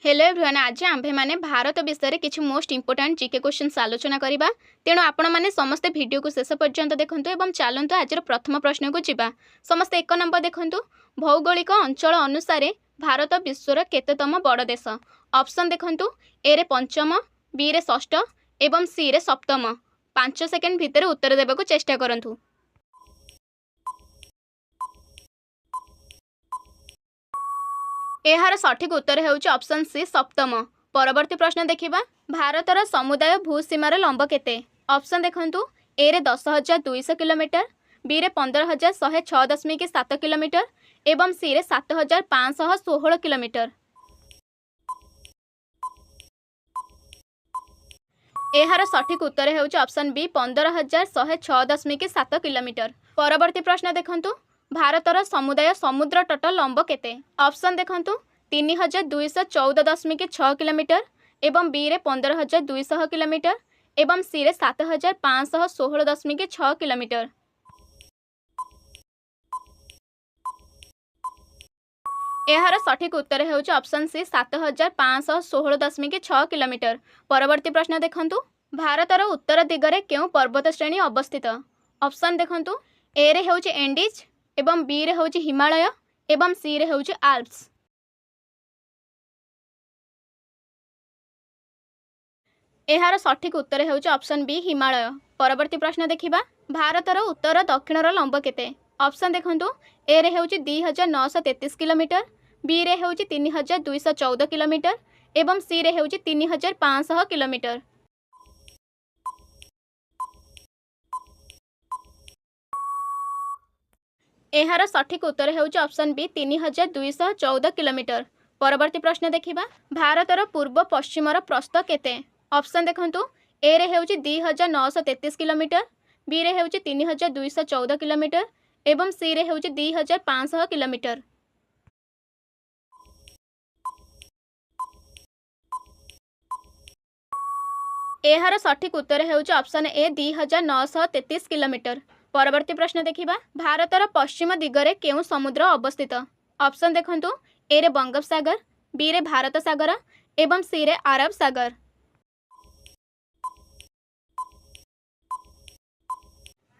Hello everyone, आज आम्भे माने भारत विषय में किसी मोस्ट इंपोर्टेंट जीके क्वेश्चन आलोचना करबा। तेणु आपण माने समस्त वीडियो को शेष पर्यंत देखंतु एवं चलंतु आज प्रथम प्रश्न को जीवा। समस्त एक नंबर देखंतु, भौगोलिक अंचल अनुसार भारत विश्वर केतेतम बड़ देश? ऑप्शन देखंतु, ए रे पंचम, बी रे षष्ठ एवं सी रे सप्तम। 5 सेकेंड भितर उत्तर देबाकू चेष्टा करंतु। एहार सठिक उत्तर हेउछि ऑप्शन सी सप्तम। परवर्ती प्रश्न देखिबा, भारतर समुदाय भूसीमार लंब केते? ऑप्शन देखंतु, ए रे 10,200 किलोमीटर, बी रे 15,106.7 किलोमीटर एवं सी रे 7,516 किलोमीटर। एहार सठिक उत्तर हेउछि ऑप्शन बी 15,106.7 किलोमीटर। परवर्ती प्रश्न देखंतु, भारतर समुदाय समुद्र तट लंब केते? ऑप्शन देखंतु, 3,214.6 किलोमीटर एवं बी रे 15,200 किलोमीटर एवं सी रे 7,516.6 किलोमीटर। एहार सठिक उत्तर हेउछि ऑप्शन सी 7,516.6 किलोमीटर। परवर्ती प्रश्न देखंतु, भारतर उत्तर दिगरे केउ पर्वत श्रेणी अवस्थित? ऑप्शन देखंतु, ए रे हेउछि एंडीज एवं बी रे हेउछि हिमालय एवं सी रे हेउछि आल्प्स। एहार सठिक उत्तर हेउछि ऑप्शन बी हिमालय। परवर्ती प्रश्न देखिबा, भारतर उत्तर दक्षिणर लंब केते? ऑप्शन देखंतु, ए रे हेउछि 2,933 किलोमीटर, बी रे हेउछि 3,214 किलोमीटर एवं सी रे हेउछि 3,500 किलोमीटर। एहार सठिक उत्तर हेउछि ऑप्शन बी 3,214 किलोमीटर। परवर्ती प्रश्न देखिबा, भारतर पूर्व पश्चिमर प्रस्थ केते? ऑप्शन देखंतु, ए रे हेउछि 2,933 किलोमीटर, बी रे हेउछि 3,214 किलोमीटर एवं सी रे हेउछि 2,500 किलोमीटर। एहार सठिक उत्तर हेउछि ऑप्शन ए 2,933 किलोमीटर। परवर्ती प्रश्न देखिबा, भारतर पश्चिम दिगरे केउ समुद्र अवस्थित? ऑप्शन देखंतु, ए रे बंगोपसागर, बी रे भारत सागर एवं सी रे अरब सागर।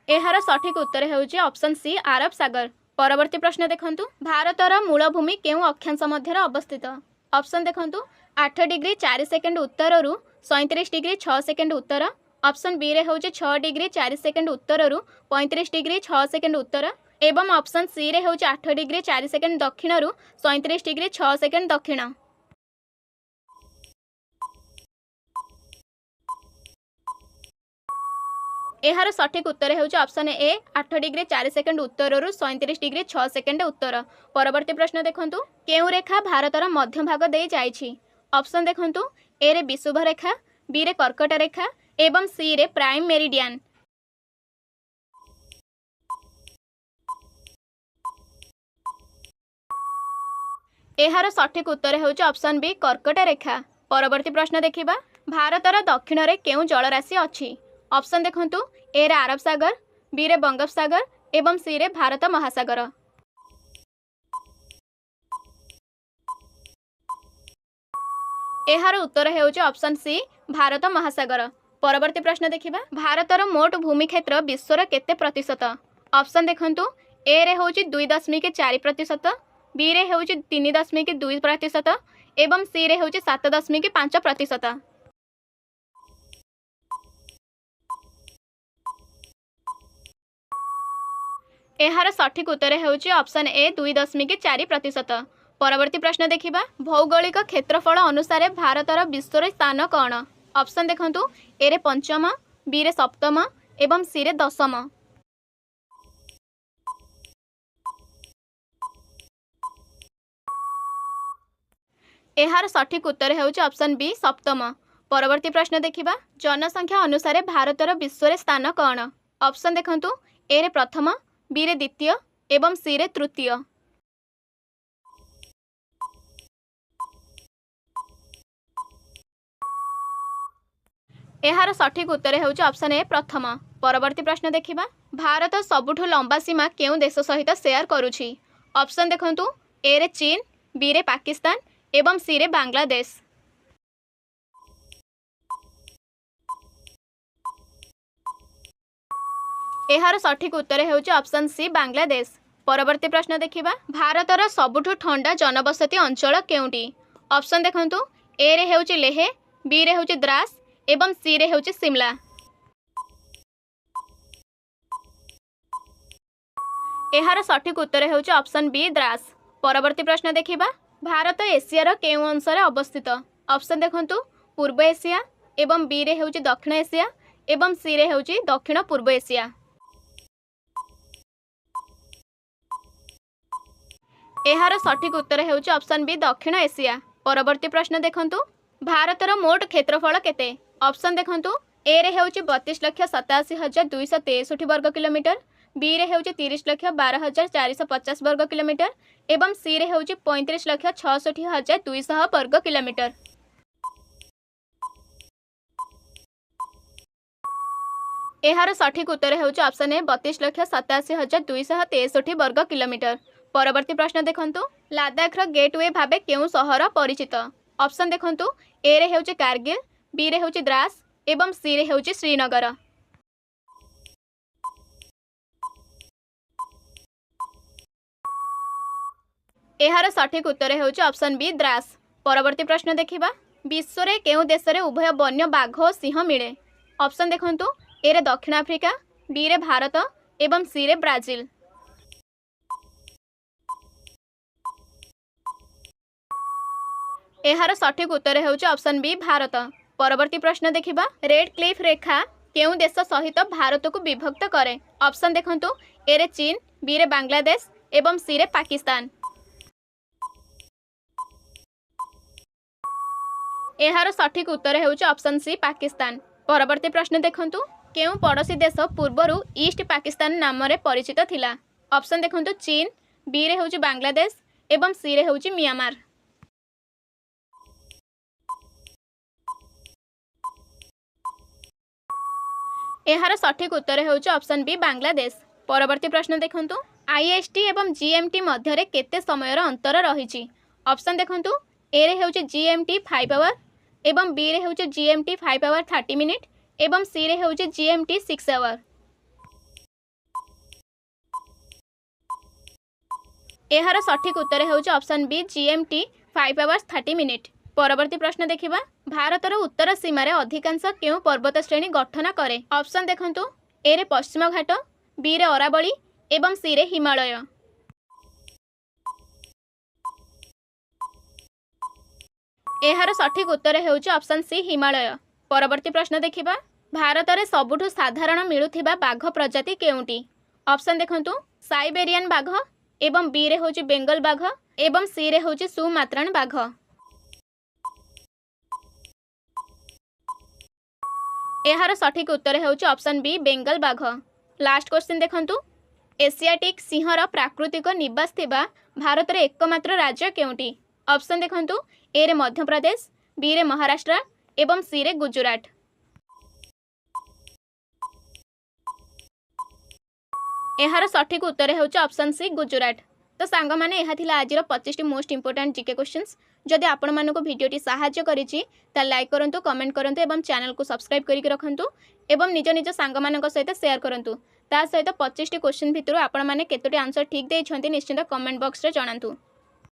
एहार सठिक उत्तर हेउछि ऑप्शन सी अरब सागर। परवर्ती प्रश्न देखंतु, भारतर मूलभूमि केउ अक्षांश मध्य अवस्थित? ऑप्शन देखंतु, 8 डिग्री 4 सेकेंड उत्तर रु 37 डिग्री 6 सेकेंड उत्तर। ऑप्शन बी रे हेउछि 6 डिग्री 4 सेकेंड उत्तर रु 35 डिग्री 6 सेकेंड उत्तर एवं ऑप्शन सी रे हेउछि 8 डिग्री 4 सेकेंड दक्षिण रु 37 डिग्री 6 सेकेंड दक्षिण। एहार सठिक उत्तर हेउछि ऑप्शन ए 8 डिग्री 4 सेकेंड उत्तर रु 37 डिग्री 6 सेकेंड उत्तर। परवर्ती प्रश्न देखंतु, केउ रेखा भारतर मध्य भाग दे जाइछि? ऑप्शन देखंतु, ए रे विषुव रेखा, बी रे कर्कट रेखा एवं सी रे प्राइम मेरिडियन। एहार सठिक उत्तर हेउछि ऑप्शन बी कर्कट रेखा। परवर्ती प्रश्न देखिबा, भारतर दक्षिण रे केउ जलराशि अछि? ऑप्शन देखंतु, ए रे अरब सागर, बी रे बंगोपसागर एवं सी रे भारत महासागर। एहार उत्तर हेउछि ऑप्शन सी भारत महासागर। परवर्ती प्रश्न देखिबा, भारतर मोट भूमि क्षेत्र विश्वर केते प्रतिशत? ऑप्शन देखंतु, ए रे हेउछि 2.4%, बी रे हेउछि 3.2% एवं सी रे हेउछि 7.5%। एहार सठिक उत्तर हेउछि ऑप्शन ए 2.4%। परवर्ती प्रश्न देखिबा, भौगोलिक क्षेत्रफल अनुसार भारतर विश्वर स्थान कौन? ऑप्शन देखंतु, ए रे पंचम, बी रे सप्तम एवं सी रे दशम। एहार सठिक उत्तर हेउछि ऑप्शन बी सप्तम। परवर्ती प्रश्न देखिबा, जनसंख्या अनुसार भारतर विश्वर स्थान कौन? ऑप्शन देखंतु, ए रे प्रथम, बी रे द्वितीय एवं सी रे तृतीय। एहार सठिक उत्तर हेउछि ऑप्शन ए प्रथम। परवर्ती प्रश्न देखिबा, भारत सबुठु लंबा सीमा केउ देश सहित शेयर करुछि? ऑप्शन देखंतु, ए रे चीन, बी रे पाकिस्तान एवं सी रे बांग्लादेश। एहार सठिक उत्तर हेउची ऑप्शन सी बांग्लादेश। परवर्ती प्रश्न देखिबा, भारतर सबुठु ठंडा जनबसति अंचल केउटी? ऑप्शन देखंतु, ए रे हेउची लेह, बी रे हेउची द्रास एवं सी रे हेउची शिमला। एहार सठिक उत्तर हेउची ऑप्शन बी द्रास। परवर्ती प्रश्न देखिबा, भारत एशियार केउ अंशरे अवस्थित? ऑप्शन देखंतु, पूर्व एशिया एवं बी रे हेउची दक्षिण एशिया एवं सी रे हेउची दक्षिण पूर्व एशिया। एहार सठिक उत्तर हेउची ऑप्शन बी दक्षिण एशिया। परवर्ती प्रश्न देखंतु, भारतर मोट क्षेत्रफल केते? ऑप्शन देखंतु, ए रे हेउची 32,87,263 वर्ग किलोमीटर, बी रे हेउची 30,12,450 वर्ग किलोमीटर एवं सी रे हेउची 35,66,200 वर्ग किलोमीटर। एहार सठिक उत्तर हेउची ऑप्शन ए 32,87,263 वर्ग किलोमीटर। परवर्ती प्रश्न देखंतु, लद्दाखर गेटवे भाबे केउ सहर परिचित? ऑप्शन देखंतु, ए रे हेउची कारगिल, बी रे हेउची द्रास एवं सी रे हेउची श्रीनगर। एहार सठिक उत्तर हेउची ऑप्शन बी द्रास। परवर्ती प्रश्न देखिबा, विश्व रे केउ देश रे उभय वन्य बाघ और सिंह मिले? ऑप्शन देखंतु, ए रे दक्षिण आफ्रिका, बी रे भारत एवं सी रे ब्राजिल। एहार सठिक उत्तर हेउची ऑप्शन बी भारत। परवर्ती प्रश्न देखिबा, रेड क्लिफ रेखा केउ देश सहित भारत को विभक्त करे? ऑप्शन देखंतु, ए रे चीन, बी रे बांग्लादेश एवं सी रे पाकिस्तान। एहार सठिक उत्तर हेउची ऑप्शन सी पाकिस्तान। परवर्ती प्रश्न देखंतु, केउ पड़ोसी देश पूर्वरु ईस्ट पाकिस्तान नाम रे परिचित थिला? ऑप्शन देखंतु, चीन, बी रे हेउची बांग्लादेश एवं सी रे हेउची म्यांमार। एहार सठिक उत्तर हेउची ऑप्शन बी बांग्लादेश। परवर्ती प्रश्न देखंतु, आईएसटी एवं जीएमटी मध्य केते समयर अंतर रहिछि? ऑप्शन देखंतु, ए रे हेउची जीएमटी 5 आवर एवं बी रे हेउची जीएमटी 5 आवर 30 मिनिट एवं सी रे हेउची जीएमटी 6 आवर। एहार सठिक उत्तर हेउची option B GMT 5 hours 30 minute. परवर्ती प्रश्न देखिबा, भारतर उत्तर सीमार अधिकांश केउ पर्वत श्रेणी गठन करे? ऑप्शन देखंतु, ए रे पश्चिम घाट, बी रे अरावली एवं सी रे हिमालय। एहार सठिक उत्तर हेउची ऑप्शन सी हिमालय। परवर्ती प्रश्न देखिबा, भारतर सबुठु साधारण मिलुथिबा बाघ प्रजाति केउटी? ऑप्शन देखंतु, साइबेरियन बाघ एवं बी रे होची बेंगल बाघ एवं सी रे होची सुमात्रान बाघ। एहार सठिक उत्तर हेउची ऑप्शन बी बेंगल बाघ। लास्ट क्वेश्चन देखंतु, एशियाटिक सिंहर प्राकृतिक निवास थिबा भारत रे एकमात्र राज्य केउटी? ऑप्शन देखंतु, ए रे मध्य प्रदेश, बी रे महाराष्ट्र एवं सी रे गुजरात। एहार सठिक उत्तर हेउची ऑप्शन सी गुजरात। तो सांग माने एहा थिला आजिर 25 मोस्ट इंपोर्टेंट जीके क्वेश्चंस। जदि आपण मानको भिडियोटी सहाय्य करिछि ता लाइक करंतु, कमेंट करंतु एवं चैनल को सब्सक्राइब करिक रखंतु एवं निज निज सांग मानक सहित शेयर करंतु। ता सहित 25 क्वेश्चन भितरु आपण माने केतोटी आंसर ठीक देइछन्ति निश्चित कमेंट बॉक्स रे जणांतु।